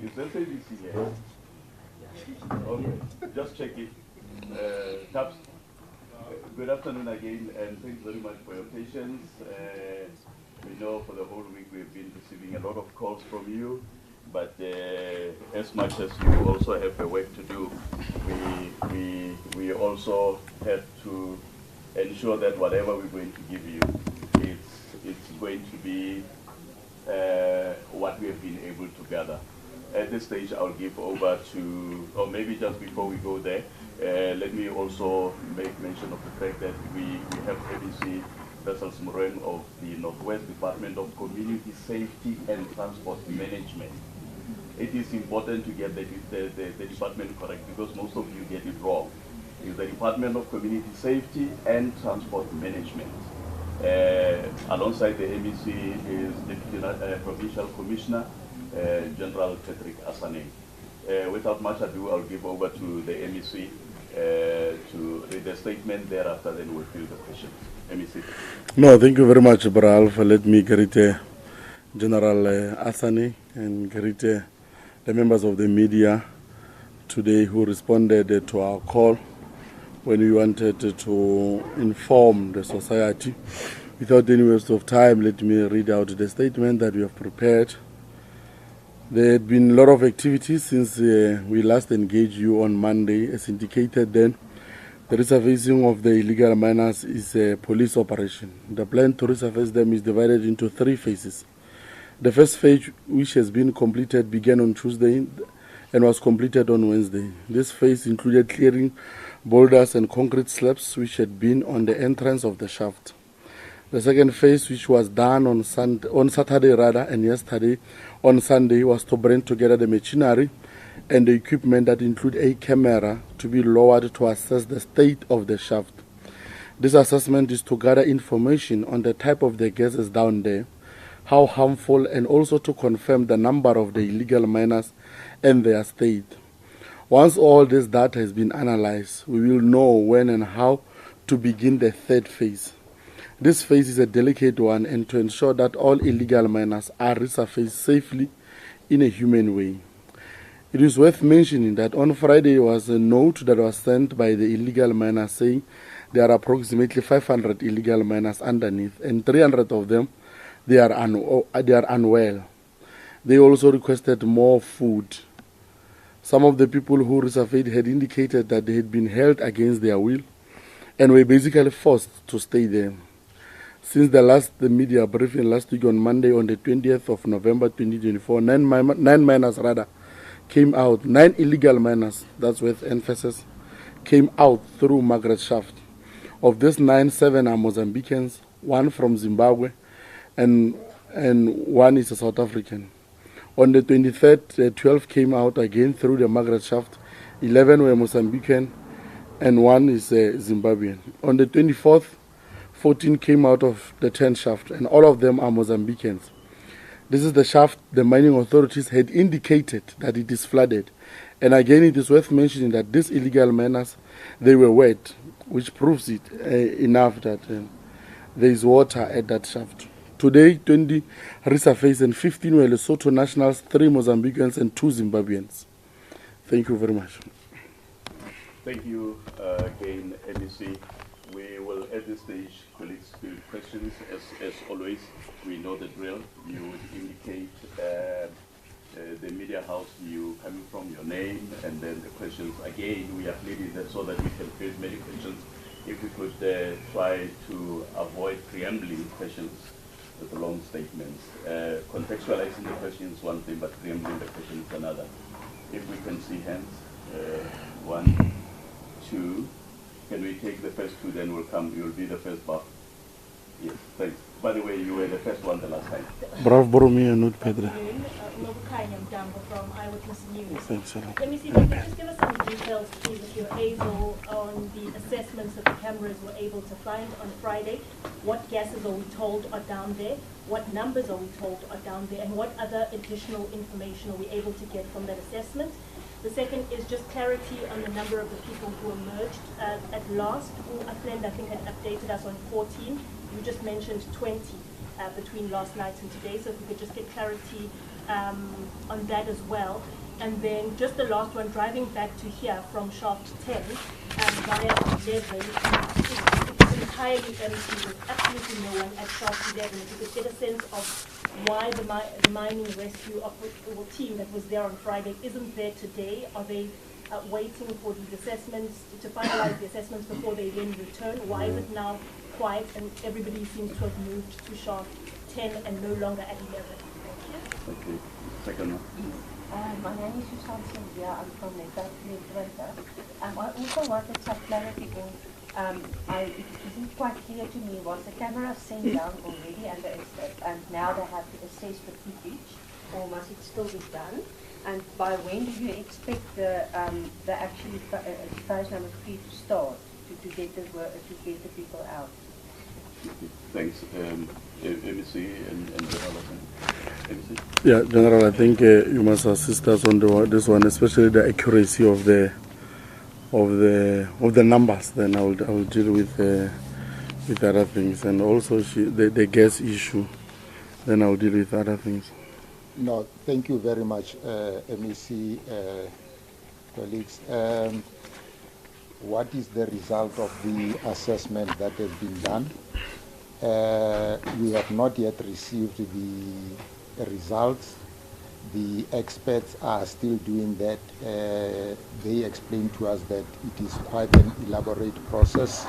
Is SABC here? Okay, just check it. Taps. Good afternoon again, and thanks very much for your patience. We know for the whole week we've been receiving a lot of calls from you, but as much as you also have a work to do, we also have to ensure that whatever we're going to give you, it's going to be what we have been able to gather. At this stage, I'll give over to, or maybe just before we go there, let me also make mention of the fact that we have MEC Wessels Morweng of the Northwest Department of Community Safety and Transport Management. It is important to get the department correct because most of you get it wrong. It's the Department of Community Safety and Transport Management. Alongside the MEC is Deputy Provincial Commissioner, General Patrick Asane. Without much ado, I'll give over to the MEC to read the statement. Thereafter, then we'll field the questions. MEC. No, thank you very much, Ralph. Let me greet General Asane and greet the members of the media today who responded to our call when we wanted to inform the society. Without any waste of time, let me read out the statement that we have prepared. There had been a lot of activities since we last engaged you on Monday. As indicated then, the resurfacing of the illegal miners is a police operation. The plan to resurface them is divided into 3 phases. The first phase, which has been completed, began on Tuesday and was completed on Wednesday. This phase included clearing boulders and concrete slabs which had been on the entrance of the shaft. The second phase, which was done on Saturday and yesterday on Sunday, was to bring together the machinery and the equipment that include a camera to be lowered to assess the state of the shaft. This assessment is to gather information on the type of the gases down there, how harmful, and also to confirm the number of the illegal miners and their state. Once all this data has been analyzed, we will know when and how to begin the third phase. This phase is a delicate one, and to ensure that all illegal miners are resurfaced safely in a humane way. It is worth mentioning that on Friday was a note that was sent by the illegal miners saying there are approximately 500 illegal miners underneath, and 300 of them they are unwell. They also requested more food. Some of the people who resurfaced had indicated that they had been held against their will and were basically forced to stay there. Since the media briefing last week on Monday, on the 20th of November 2024, nine miners came out, 9 illegal miners, that's with emphasis, came out through Margaret Shaft. Of these 9, 7 are Mozambicans, 1 from Zimbabwe, and 1 is a South African. On the 23rd, 12 came out again through the Margaret Shaft, 11 were Mozambican, and 1 is Zimbabwean. On the 24th, 14 came out of the 10 shaft, and all of them are Mozambicans. This is the shaft the mining authorities had indicated that it is flooded. And again, it is worth mentioning that these illegal miners, they were wet, which proves it enough that there is water at that shaft. Today, 20 resurfaced and 15 were Lesotho nationals, 3 Mozambicans and 2 Zimbabweans. Thank you very much. Thank you again, MEC. We will, at this stage, colleagues, field questions. As always, we know the drill. You would indicate the media house you coming from, your name, and then the questions. Again, we are pleading that so that we can field many questions. If we could try to avoid preambling questions with long statements. Contextualizing the question is one thing, but preambling the question is another. If we can see hands, 1, 2. Can we take the first 2, then we'll come. You'll be the first buff. Yes, thanks. By the way, you were the first one the last time. Bravo, Boromir, and not Pedro. From Eyewitness News. Thanks, Let me see if you could just give us some details, please, if you're able, on the assessments that the cameras were able to find on Friday. What gases are we told are down there? What numbers are we told are down there? And what other additional information are we able to get from that assessment? The second is just clarity on the number of the people who emerged at last. A friend, I think, had updated us on 14. You just mentioned 20 between last night and today. So if we could just get clarity on that as well. And then just the last one, driving back to here from shaft 10 via 11, it's entirely empty. There's absolutely no one at shaft 11. If you could get a sense of why the mining rescue team that was there on Friday isn't there today. Are they waiting for these assessments, to finalize the assessments before they then return? Why is it now quiet and everybody seems to have moved to shaft 10 and no longer at 11? Thank you. Second one. My name is Stilfontein. I'm from Nationalities. I also wanted some clarity on, it isn't quite clear to me, was the camera sent down already and now they have to assess the footage, or must it still be done? And by when do you expect the actually phase number 3 to start, to get the people out? Thanks. MEC and General. MEC? Yeah, General, I think you must assist us on this one, especially the accuracy of the numbers. Then I will deal with other things, and also the gas issue. Then I will deal with other things. No, thank you very much, MEC colleagues. What is the result of the assessment that has been done? We have not yet received the results. The experts are still doing that. They explained to us that it is quite an elaborate process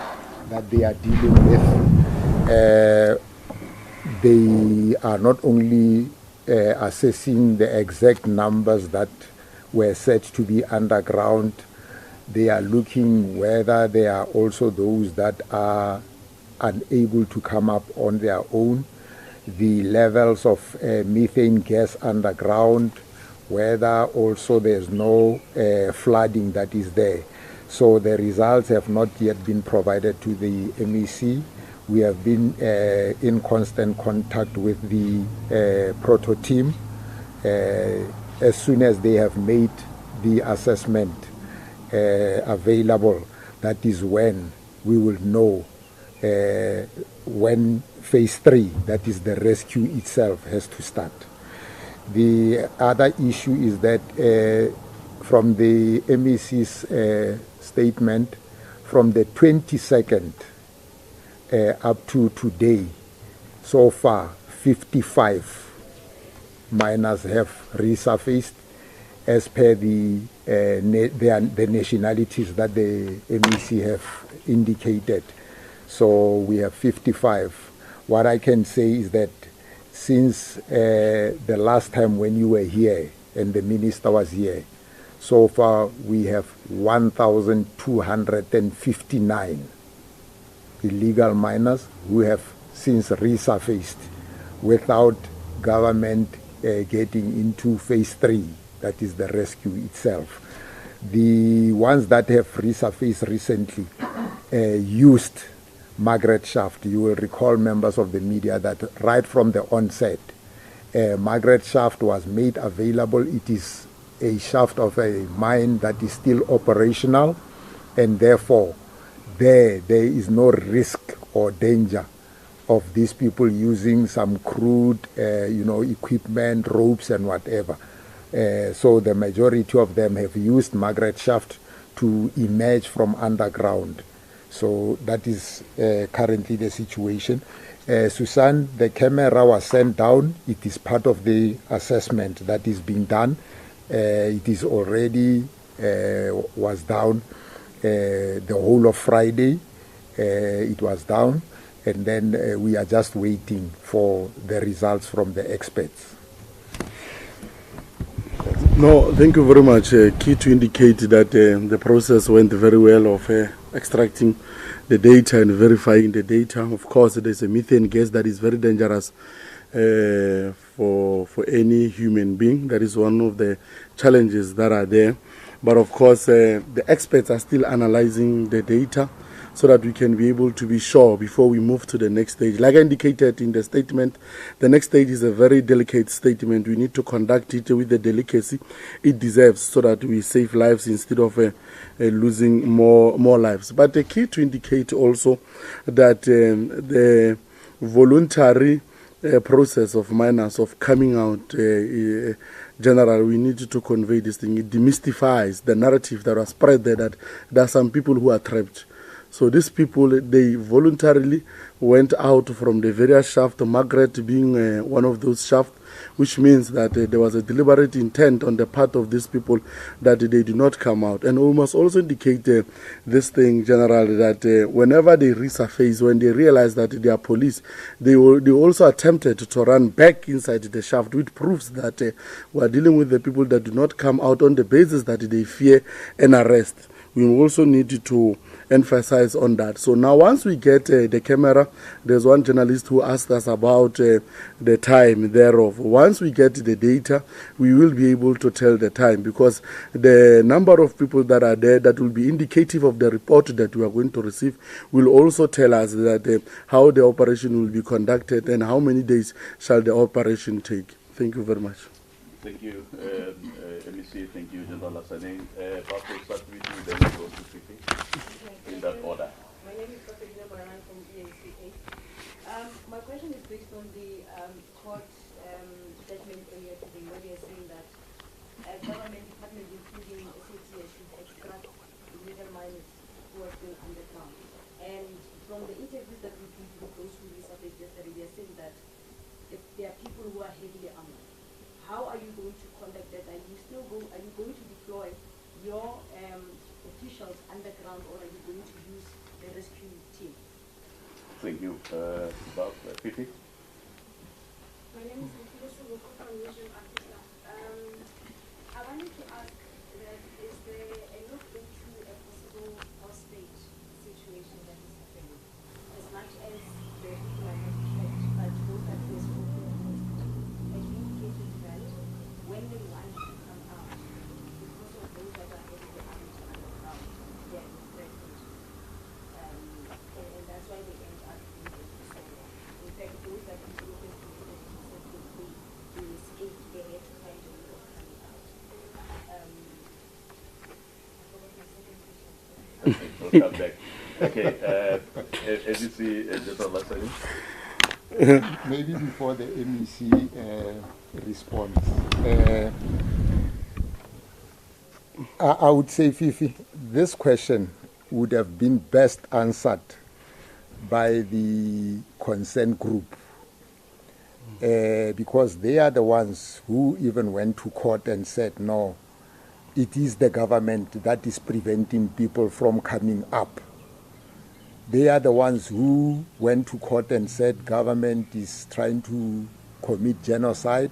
that they are dealing with. They are not only assessing the exact numbers that were said to be underground, they are looking whether there are also those that are unable to come up on their own, the levels of methane gas underground, whether also there's no flooding that is there. So the results have not yet been provided to the MEC. We have been in constant contact with the proto team. As soon as they have made the assessment available, that is when we will know when phase 3, that is the rescue itself, has to start. The other issue is that from the MEC's statement, from the 22nd up to today, so far 55 miners have resurfaced as per the nationalities that the MEC have indicated. So we have 55. What I can say is that since the last time when you were here and the minister was here, so far we have 1,259 illegal miners who have since resurfaced without government getting into phase 3, that is the rescue itself. The ones that have resurfaced recently used Margaret Shaft. You will recall, members of the media, that right from the onset, Margaret Shaft was made available. It is a shaft of a mine that is still operational, and therefore there is no risk or danger of these people using some crude equipment, ropes and whatever. So the majority of them have used Margaret Shaft to emerge from underground. So that is currently the situation. Susan, the camera was sent down. It is part of the assessment that is being done. It is already was down the whole of Friday. It was down, and then we are just waiting for the results from the experts. No, thank you very much. Key to indicate that the process went very well of extracting the data and verifying the data. Of course, there's a methane gas that is very dangerous for any human being. That is one of the challenges that are there. But of course, the experts are still analyzing the data so that we can be able to be sure before we move to the next stage. Like I indicated in the statement, the next stage is a very delicate statement. We need to conduct it with the delicacy it deserves so that we save lives instead of losing more lives. But the key to indicate also that the voluntary process of miners of coming out. General, we need to convey this thing. It demystifies the narrative that was spread there that there are some people who are trapped. So these people, they voluntarily went out from the various shafts, Margaret being one of those shafts, which means that there was a deliberate intent on the part of these people that they did not come out. And we must also indicate this thing, General, that whenever they resurface, when they realize that they are police, they also attempted to run back inside the shaft, which proves that we are dealing with the people that do not come out on the basis that they fear an arrest. We also need to emphasize on that. So now once we get the camera, there's one journalist who asked us about the time thereof. Once we get the data, we will be able to tell the time, because the number of people that are there that will be indicative of the report that we are going to receive will also tell us that how the operation will be conducted and how many days shall the operation take. Thank you very much. Thank you, MEC. Thank you, General Asane. Perhaps we'll start with you, then we'll go to Fifi in that order. My name is Dr. Gina Baranan from EACA. My question is based on the court judgment earlier today, where they are saying that government departments, including SABC, should extract illegal miners who are still underground. And from the interviews that we've been through, those who resurfaced yesterday, they are saying that if there are people who are heavily armed, how are you going to conduct that? Are you going to deploy your officials underground, or are you going to use the rescue team? Thank you. Fifi? My name is Fifi from Vision Africa. I wanted to ask that is there a look into a possible hostage situation that is happening? As much as the people are not trapped, but both are peaceful. When they want to come out, because of those that are heavily armed underground, they are threatened. And that's why they end up being able to solve. In fact, those that are broken through the process, they escape, they have to find a way of coming out. I forgot my second question. Okay, we'll come back. Okay, SABC, General Asane? Maybe before the MEC response, I would say, Fifi, this question would have been best answered by the consent group, because they are the ones who even went to court and said, no, it is the government that is preventing people from coming up. They are the ones who went to court and said government is trying to commit genocide.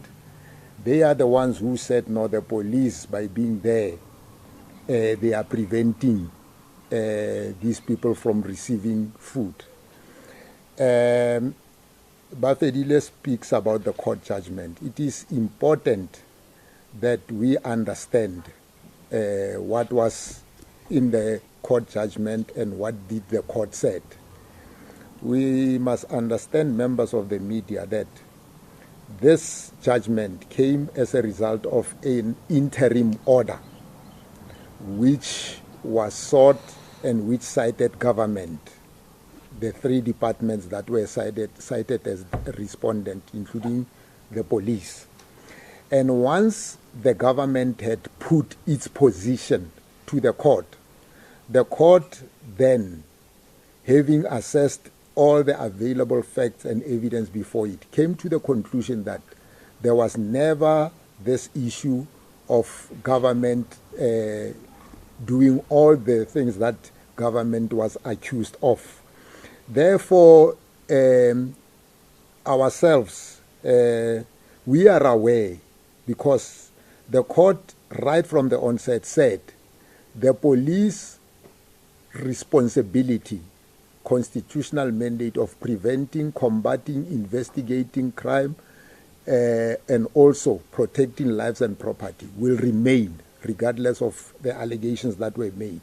They are the ones who said, no, the police, by being there, they are preventing these people from receiving food. Bafedile speaks about the court judgment. It is important that we understand what was in the court judgment and what did the court said. We must understand, members of the media, that this judgment came as a result of an interim order which was sought and which cited government, the three departments that were cited as respondent, including the police. And once the government had put its position to the court then, having assessed all the available facts and evidence before it, came to the conclusion that there was never this issue of government doing all the things that government was accused of. Therefore, ourselves, we are aware, because the court right from the onset said the police responsibility, constitutional mandate of preventing, combating, investigating crime, and also protecting lives and property will remain regardless of the allegations that were made.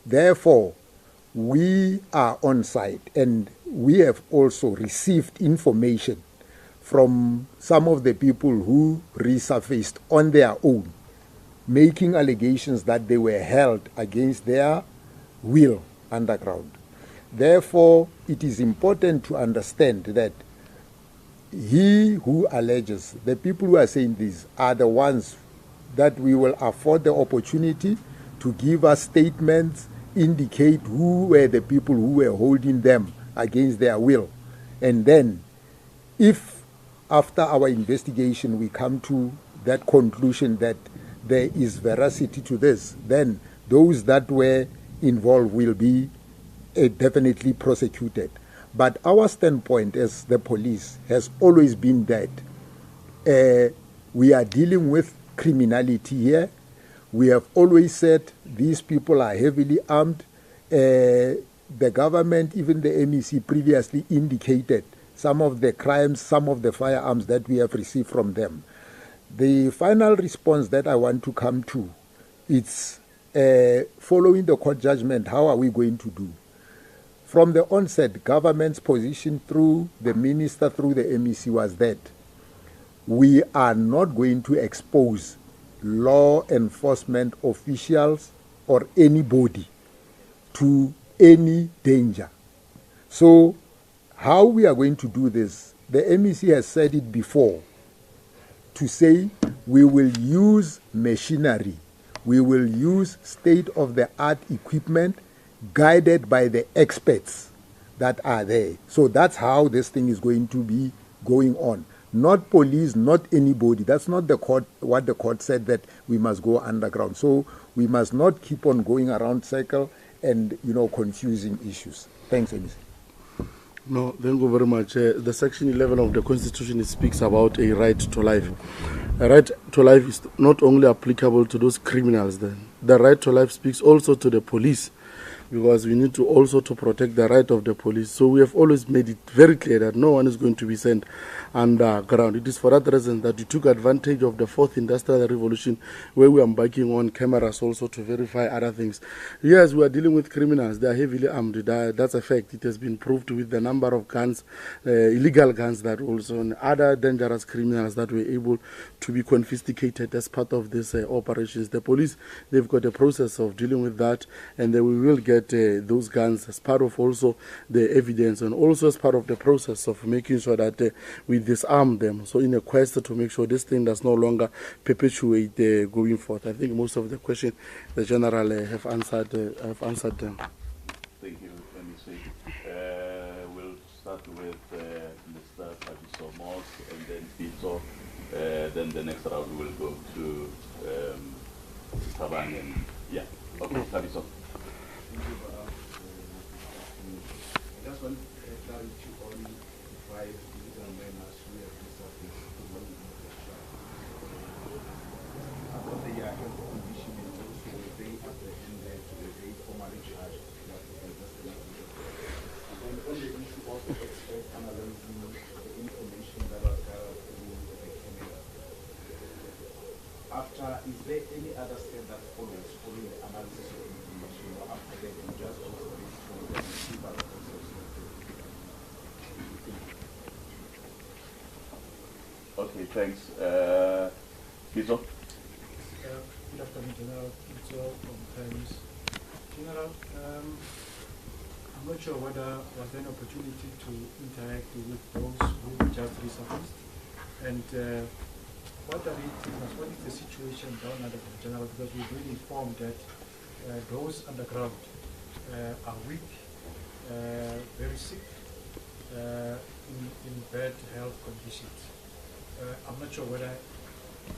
Therefore, we are on site, and we have also received information from some of the people who resurfaced on their own, making allegations that they were held against their will underground. Therefore, it is important to understand that he who alleges, the people who are saying this are the ones that we will afford the opportunity to give us statements, indicate who were the people who were holding them against their will. And then, if after our investigation we come to that conclusion that there is veracity to this, then those that were involved will be definitely prosecuted. But our standpoint as the police has always been that we are dealing with criminality here. We have always said these people are heavily armed. The government, even the MEC previously indicated some of the crimes, some of the firearms that we have received from them. The final response that I want to come to, it's following the court judgment, how are we going to do? From the onset, government's position through the minister, through the MEC was that we are not going to expose law enforcement officials or anybody to any danger. So how we are going to do this, the MEC has said it before, to say we will use machinery, we will use state-of-the-art equipment guided by the experts that are there. So that's how this thing is going to be going on. Not police, not anybody. That's not the court, what the court said, that we must go underground. So we must not keep on going around circle and, confusing issues. Thanks, MC. No, thank you very much. The Section 11 of the Constitution speaks about a right to life. A right to life is not only applicable to those criminals. The right to life speaks also to the police, because we need to also to protect the right of the police. So we have always made it very clear that no one is going to be sent underground. It is for that reason that we took advantage of the fourth industrial revolution, where we are embarking on cameras also to verify other things. Yes, we are dealing with criminals. They are heavily armed. That's a fact. It has been proved with the number of guns, illegal guns, that also, and other dangerous criminals that were able to be confiscated as part of these operations. The police, they've got a process of dealing with that, and we will get those guns as part of also the evidence, and also as part of the process of making sure that we disarm them. So in a quest to make sure this thing does no longer perpetuate going forth. I think most of the questions the general have answered them. Thank you, MEC. We'll start with Mr. Tabiso, and then Pito. Then the next round we will go to Tabang and okay, Tabiso. I just want clarity on why illegal miners who have resurfaced about the health condition, and also they apprehended, they formally charged and on the issue of expert analyzing the information that was gathered through the camera. After, is there any other step that follows following the analysis of information, or after that you just Okay, thanks. Pito? Good afternoon, General. Pito from Times. General, I'm not sure whether was there an opportunity to interact with those who just resurfaced, and what is the situation down under the General, because we've been informed that those underground are weak, very sick, in bad health conditions. I'm not sure whether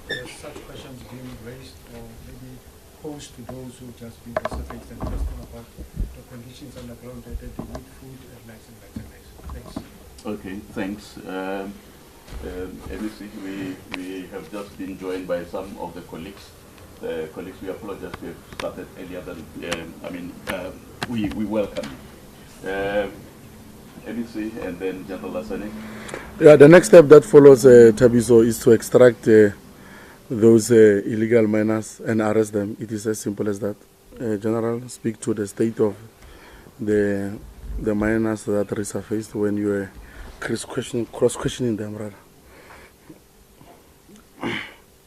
there's such questions being raised or maybe posed to those who just been resurfaced and questioned about the conditions underground, that they need food and lights and lights and lights. Thanks. Okay, thanks. MEC, we have just been joined by some of the colleagues. The colleagues, we apologize, we have started earlier than, we welcome you. MEC and then General Asane. Yeah, the next step that follows, Tabiso, is to extract those illegal miners and arrest them. It is as simple as that. General, speak to the state of the miners that resurfaced when you were cross-questioning them, rather.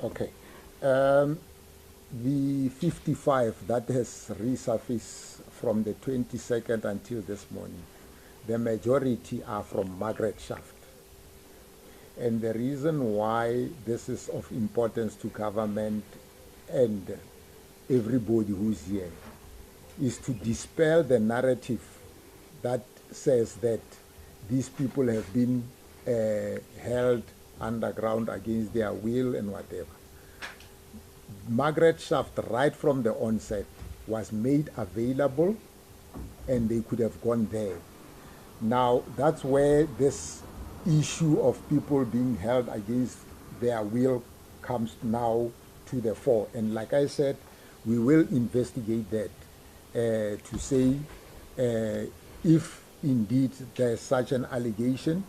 Okay. The 55 that has resurfaced from the 22nd until this morning, the majority are from Margaret Shaft. And the reason why this is of importance to government and everybody who's here is to dispel the narrative that says that these people have been held underground against their will and whatever. Margaret Shaft, right from the onset, was made available and they could have gone there. Now, that's where this issue of people being held against their will comes now to the fore. And like I said, we will investigate that to say if indeed there's such an allegation,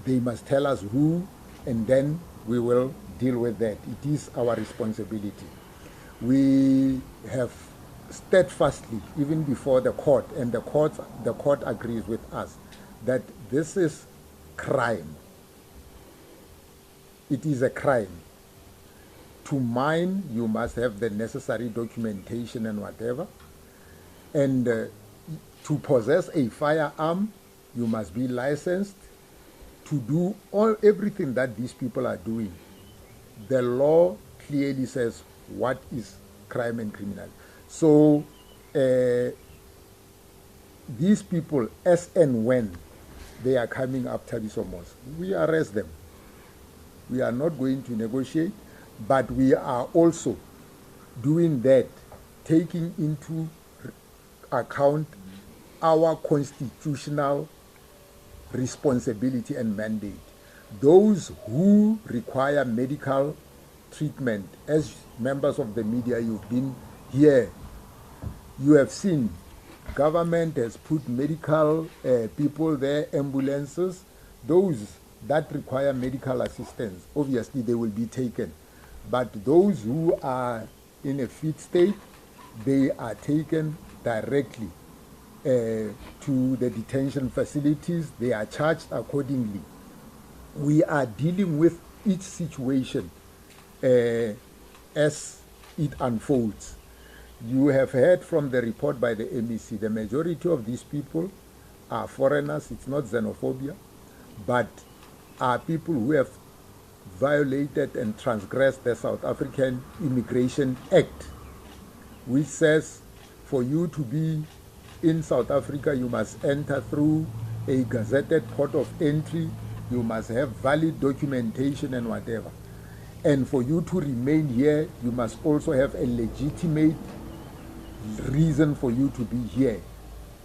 they must tell us who, and then we will deal with that. It is our responsibility. We have steadfastly, even before the court, and the court agrees with us, that this is crime. It is a crime. To mine, you must have the necessary documentation and whatever. And to possess a firearm, you must be licensed. To do everything that these people are doing, the law clearly says what is crime and criminal. So these people, as and when they are coming up Tabisomos, we arrest them. We are not going to negotiate, but we are also doing that, taking into account our constitutional responsibility and mandate. Those who require medical treatment, as members of the media, you've been here, you have seen government has put medical people there, ambulances. Those that require medical assistance, obviously they will be taken. But those who are in a fit state, they are taken directly to the detention facilities. They are charged accordingly. We are dealing with each situation as it unfolds. You have heard from the report by the MEC, the majority of these people are foreigners. It's not xenophobia, but are people who have violated and transgressed the South African Immigration Act, which says for you to be in South Africa, you must enter through a gazetted port of entry, you must have valid documentation and whatever. And for you to remain here, you must also have a legitimate reason for you to be here,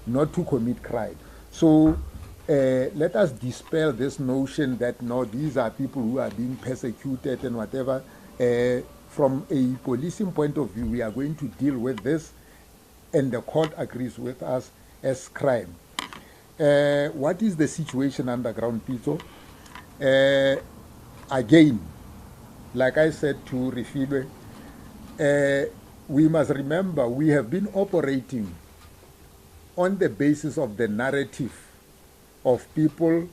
not to commit crime. So let us dispel this notion that no, these are people who are being persecuted and whatever. From a policing point of view, we are going to deal with this, and the court agrees with us as crime. What is the situation underground, Pito? Again, like I said to Refilwe, we must remember we have been operating on the basis of the narrative of people,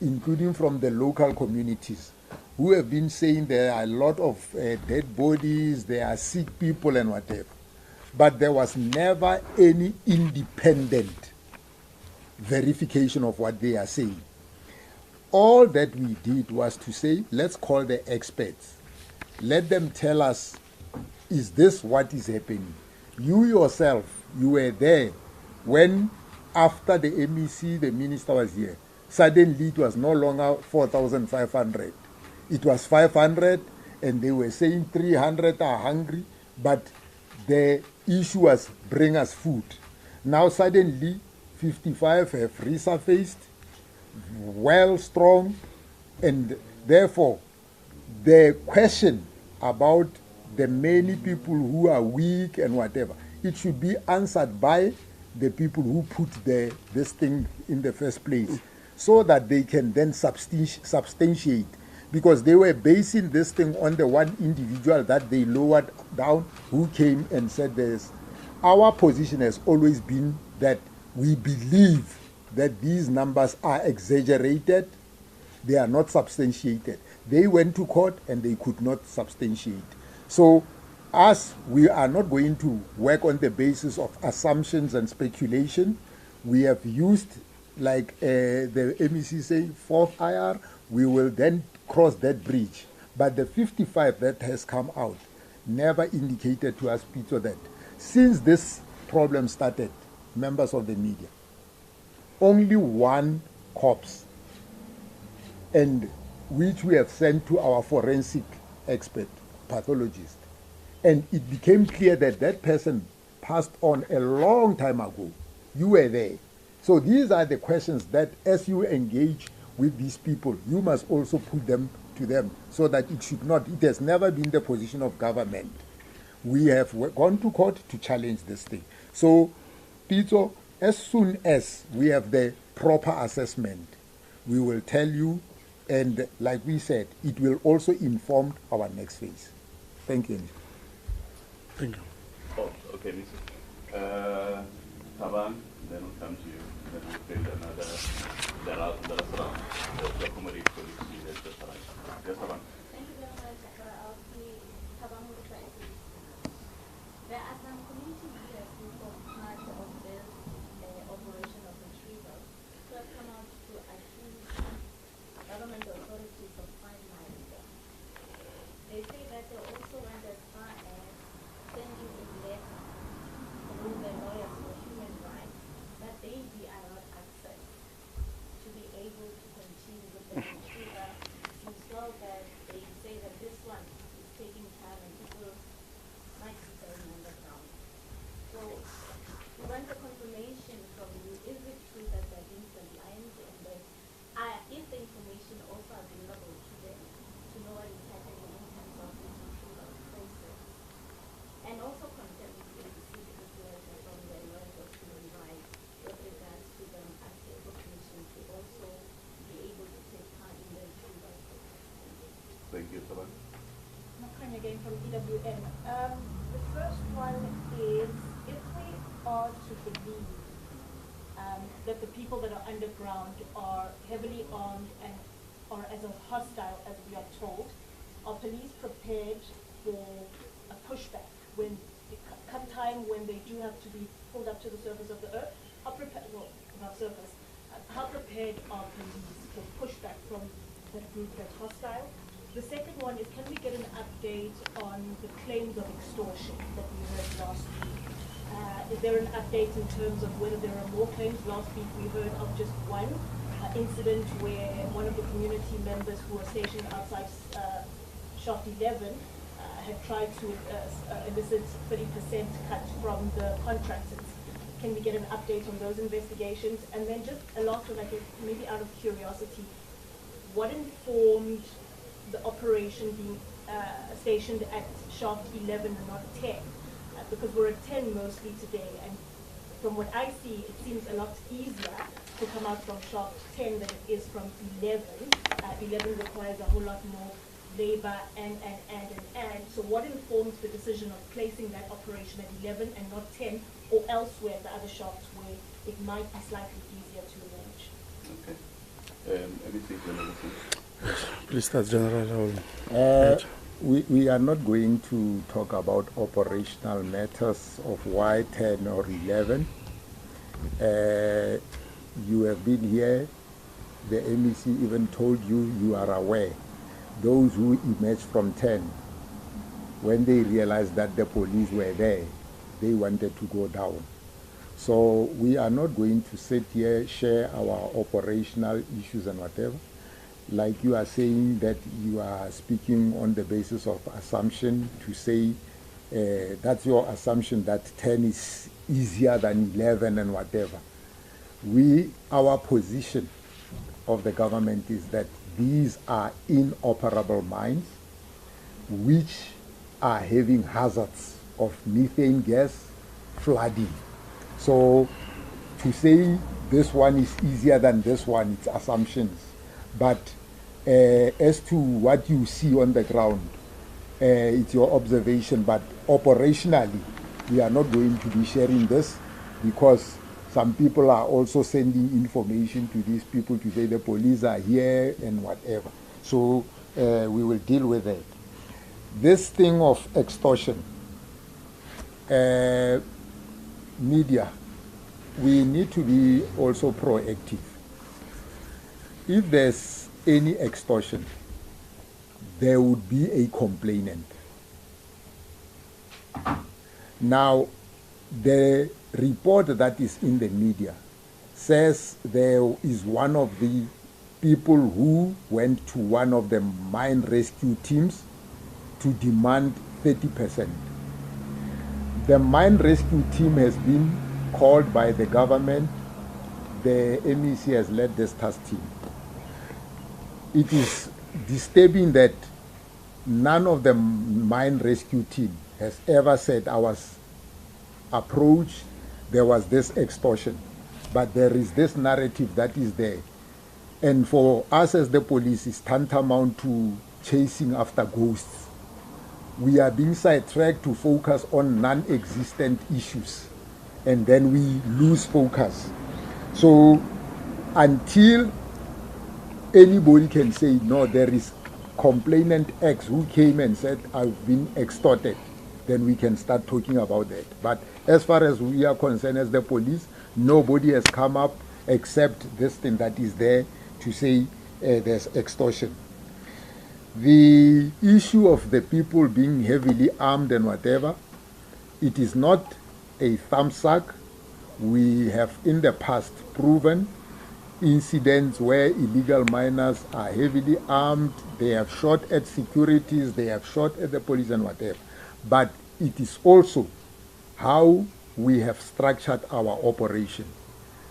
including from the local communities, who have been saying there are a lot of dead bodies, there are sick people and whatever. But there was never any independent verification of what they are saying. All that we did was to say, let's call the experts. Let them tell us, is this what is happening? You yourself, you were there when, after the MEC, the minister was here, suddenly it was no longer 4,500. It was 500, and they were saying 300 are hungry, but the issue was bring us food. Now suddenly 55 have resurfaced, well strong, and therefore the question about the many people who are weak and whatever, it should be answered by the people who put this thing in the first place, so that they can then substantiate, because they were basing this thing on the one individual that they lowered down, who came and said this. Our position has always been that we believe that these numbers are exaggerated, they are not substantiated. They went to court and they could not substantiate. So us, we are not going to work on the basis of assumptions and speculation. We have used like the MEC say, 4th IR, we will then cross that bridge. But the 55 that has come out never indicated to us, Peter, that since this problem started, members of the media, only one corpse, and which we have sent to our forensic expert, pathologist, and it became clear that that person passed on a long time ago. You were there. So these are the questions that as you engage with these people, you must also put them to them, so that it should not, it has never been the position of government. We have gone to court to challenge this thing. So, Peter, as soon as we have the proper assessment, we will tell you, and like we said, it will also inform our next phase. Thank you. Thank you. Oh, okay, Mr. Taban, then we'll come to you, then we'll build another, there are round to accommodate colleagues to the restaurant. Yes, Taban. Thank you very much. I'll be Taban with Crisis. There are some community leaders who form part of this operation of retrieval who have come out to accuse government authorities of finalizing them. They say that they also went as far as sending a letter through the lawyers for human rights that they be allowed access to be able to continue with the retrieval. Since well that they say that this one is taking time and people might be going underground. So we want a confirmation from you. Is it true that they're being compliant, and that is the information also available to them to know what is happening in terms of this retrieval process? And also confirm if you received this letter from the lawyers of human rights with regards to them asking for permission to also be able to take part in the retrieval process. Thank you, Taban. Makhan again from EWN. The first one is, if we are to believe that the people that are underground are heavily armed and are as hostile as we are told, are police prepared for a pushback when it come time when they do have to be pulled up to the surface of the earth? How prepared, well, not surface, how prepared are police for pushback from that group that's hostile? The second one is, can we get an update on the claims of extortion that we heard last week? Is there an update in terms of whether there are more claims? Last week we heard of just one incident where one of the community members who were stationed outside Shaft 11 had tried to elicit 30% cut from the contractors. Can we get an update on those investigations? And then just a last one, I guess, maybe out of curiosity, what informed the operation being stationed at Shaft 11 and not 10? Because we're at 10 mostly today, and from what I see, it seems a lot easier to come out from Shaft 10 than it is from 11. 11 requires a whole lot more labor and. So what informs the decision of placing that operation at 11 and not 10 or elsewhere at the other shafts where it might be slightly easier to manage? Okay. Please start, General. We are not going to talk about operational matters of why 10 or 11. You have been here. The MEC even told you, you are aware. Those who emerged from 10, when they realized that the police were there, they wanted to go down. So we are not going to sit here, share our operational issues and whatever. Like you are saying that you are speaking on the basis of assumption to say that's your assumption that 10 is easier than 11 and whatever. Our position of the government is that these are inoperable mines which are having hazards of methane gas, flooding. So to say this one is easier than this one, it's assumptions. But as to what you see on the ground, it's your observation. But operationally, we are not going to be sharing this because some people are also sending information to these people to say the police are here and whatever. So we will deal with it. This thing of extortion, media, we need to be also proactive. if there's any extortion, there would be a complainant. Now, the report that is in the media says there is one of the people who went to one of the mine rescue teams to demand 30%. The mine rescue team has been called by the government. The MEC has led this task team. It is disturbing that none of the mine rescue team has ever said I was approached, there was this extortion. But there is this narrative that is there. And for us as the police, it's tantamount to chasing after ghosts. We are being sidetracked to focus on non-existent issues, and then we lose focus. So until anybody can say, no, there is complainant X who came and said, I've been extorted, then we can start talking about that. But as far as we are concerned as the police, nobody has come up except this thing that is there to say there's extortion. The issue of the people being heavily armed and whatever, it is not a thumbsuck. We have in the past proven incidents where illegal miners are heavily armed, they have shot at securities, they have shot at the police and whatever. But it is also how we have structured our operation.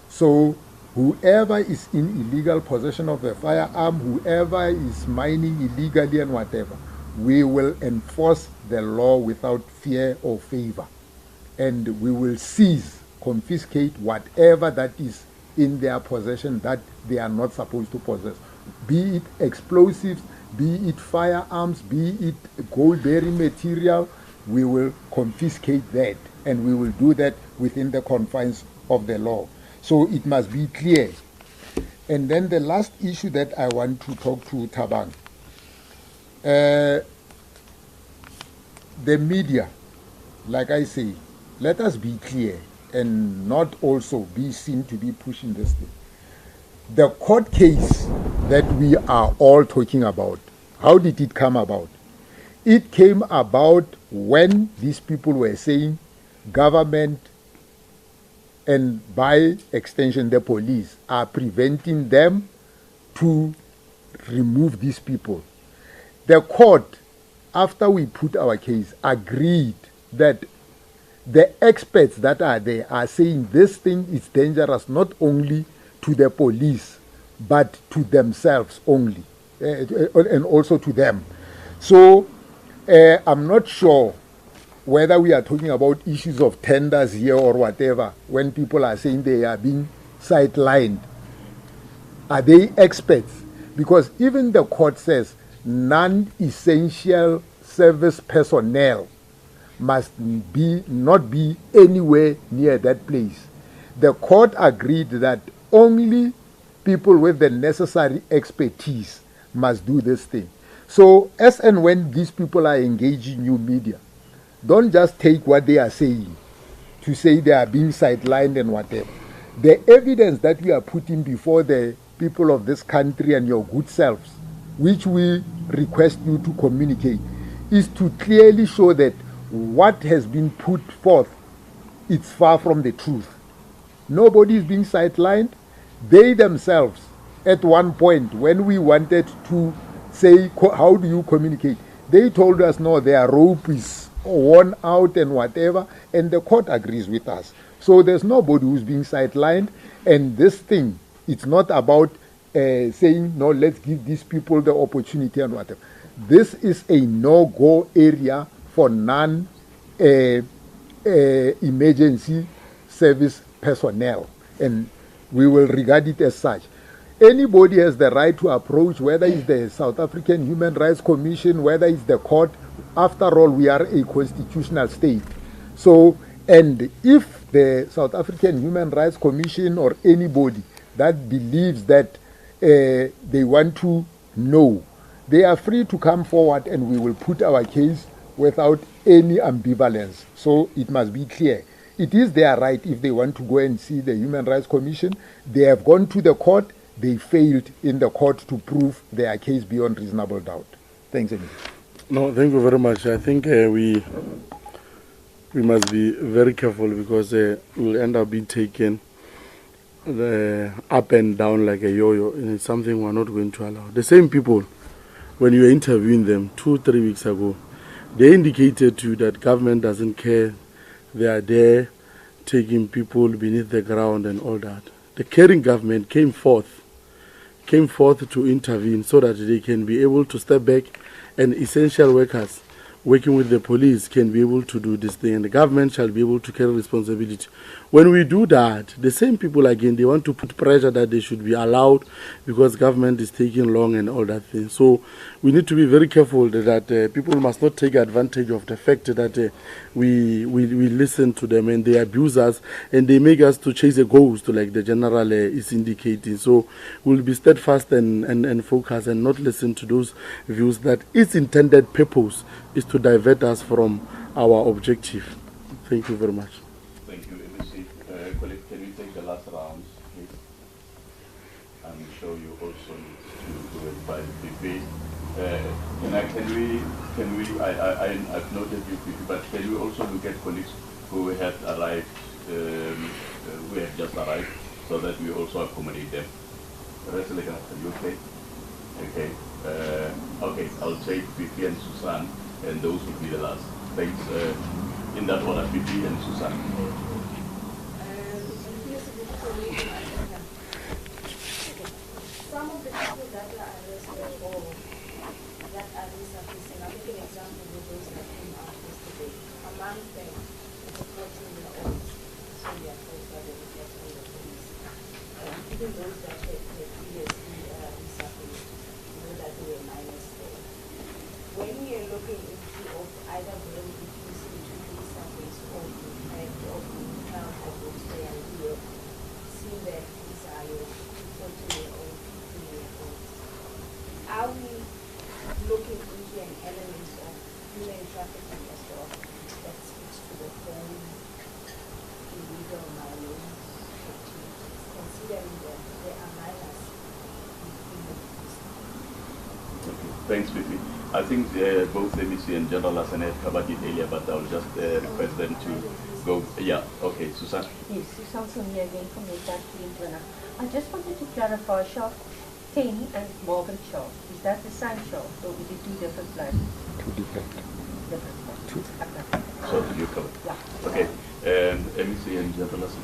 So whoever is in illegal possession of a firearm, whoever is mining illegally and whatever, we will enforce the law without fear or favor. And we will seize, confiscate whatever that is in their possession that they are not supposed to possess. Be it explosives, be it firearms, be it gold-bearing material, we will confiscate that. And we will do that within the confines of the law. So it must be clear. And then the last issue that I want to talk to Thabang. The media, like I say, let us be clear and not also be seen to be pushing this thing. The court case that we are all talking about, how did it come about? It came about when these people were saying government and by extension the police are preventing them to remove these people. The court, after we put our case, agreed that the experts that are there are saying this thing is dangerous not only to the police but to themselves only, and also to them. So I'm not sure whether we are talking about issues of tenders here or whatever, when people are saying they are being sidelined. Are they experts? Because even the court says non-essential service personnel must not be anywhere near that place. The court agreed that only people with the necessary expertise must do this thing. So as and when these people are engaging new media, don't just take what they are saying to say they are being sidelined and whatever. The evidence that we are putting before the people of this country and your good selves, which we request you to communicate, is to clearly show that what has been put forth, it's far from the truth. Nobody is being sidelined. They themselves, at one point, when we wanted to say, how do you communicate? They told us, no, their rope is worn out and whatever, and the court agrees with us. So there's nobody who's being sidelined, and this thing, it's not about saying, no, let's give these people the opportunity and whatever. This is a no-go area for non-emergency service personnel, and we will regard it as such. Anybody has the right to approach, whether it's the South African Human Rights Commission, whether it's the court. After all, we are a constitutional state. So, and if the South African Human Rights Commission or anybody that believes that they want to know, they are free to come forward and we will put our case without any ambivalence. So it must be clear. It is their right if they want to go and see the Human Rights Commission. They have gone to the court. they failed in the court to prove their case beyond reasonable doubt. Thanks, Amy. No, thank you very much. I think we must be very careful because we'll end up being taken up and down like a yo-yo, and it's something we're not going to allow. The same people, when you were interviewing them 2-3 weeks ago, they indicated to you that government doesn't care. They are there taking people beneath the ground and all that. The caring government came forth to intervene so that they can be able to step back, and essential workers working with the police can be able to do this thing, and the government shall be able to carry responsibility. When we do that, the same people again, they want to put pressure that they should be allowed because government is taking long and all that thing. So we need to be very careful that people must not take advantage of the fact that we listen to them and they abuse us and they make us to chase a ghost, like the general is indicating. So we'll be steadfast and focused and not listen to those views that its intended purpose is to divert us from our objective. Thank you very much. Thank you, MEC. Colleague, can we take the last round, please? I'm sure you also need to verify the PP. I've noted you, PP, but can we also look at colleagues who have arrived, who have just arrived, so that we also accommodate them? Resilica, are you okay? Okay. Okay, I'll take PP and Susan, and those will be the last. Thanks. In that order, PP and Susan. Some of the people that are arrested or that are resurfacing, I'll give an example with those that came out yesterday. Among them is a 14-year-old, so they are told by the police. Even those that had previously resurfaced, know that they were minors there. When we are looking into either being reduced into resurface or being found at those there, we will see that these are your 14-year-old. Are we looking into an element of human trafficking as well that speaks to the whole illegal mining activities, considering that there are minors in the Okay. Thanks, Fifi. I think both MEC and General Hassan have covered it earlier, but I'll just request them to go. Yeah, okay, Susan. Yes, Susan Sonia again from the I just wanted to clarify Shaft 10 and Morgan Shaft. Is that the same shaft or is it two different places? Two different. Different places. Okay. So did you cover? Yeah. Okay. MEC and General Hassan.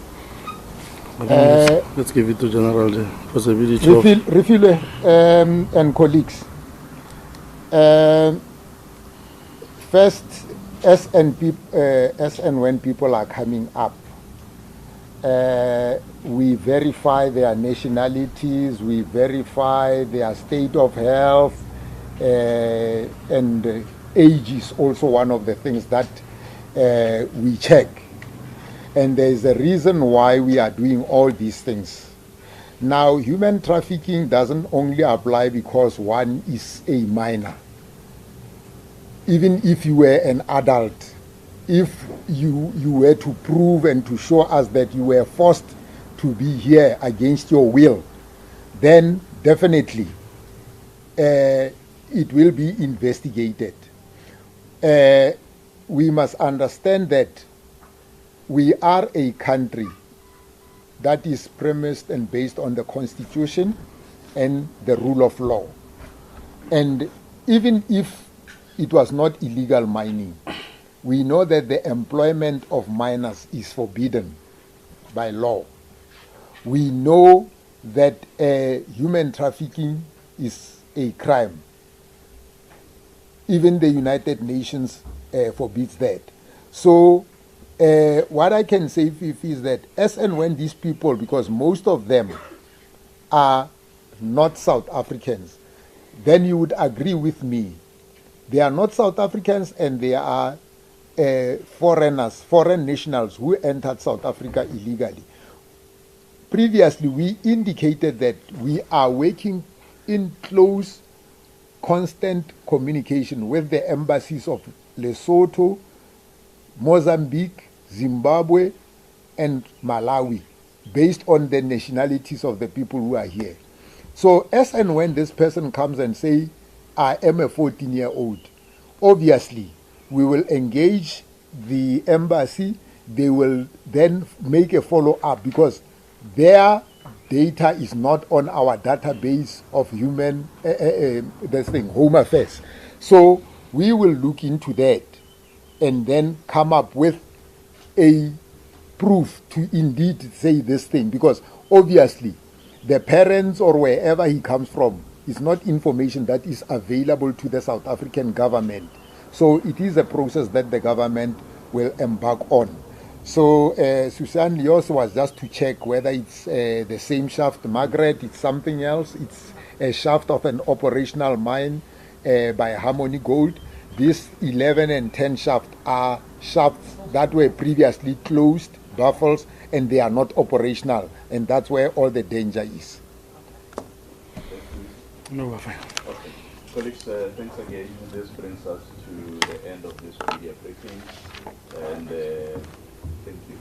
Let's give it to General the possibility of... Refill and colleagues. First, as and when people are coming up, we verify their nationalities, we verify their state of health, and age is also one of the things that we check. And there is a reason why we are doing all these things. Now, human trafficking doesn't only apply because one is a minor. Even if you were an adult, if you were to prove and to show us that you were forced to be here against your will, then definitely it will be investigated. We must understand that we are a country that is premised and based on the Constitution and the rule of law. And even if it was not illegal mining, we know that the employment of minors is forbidden by law. We know that human trafficking is a crime. Even the United Nations forbids that. So what I can say is that as and when these people, because most of them are not South Africans, then you would agree with me. They are not South Africans and they are foreigners, foreign nationals who entered South Africa illegally. Previously, we indicated that we are working in close, constant communication with the embassies of Lesotho, Mozambique, Zimbabwe, and Malawi, based on the nationalities of the people who are here. So as and when this person comes and say, I am a 14-year-old, obviously we will engage the embassy. They will then make a follow-up because their data is not on our database of human, home affairs. So we will look into that and then come up with a proof to indeed say this thing, because obviously the parents or wherever he comes from is not information that is available to the South African government. So it is a process that the government will embark on. So Susan Leos was just to check whether it's the same shaft. Margaret, it's something else. It's a shaft of an operational mine by Harmony Gold. These 11 and 10 shafts are shafts that were previously closed, baffles, and they are not operational. And that's where all the danger is. No, we're fine. Okay. Colleagues, thanks again. This brings us to the end of this media briefing. And thank you.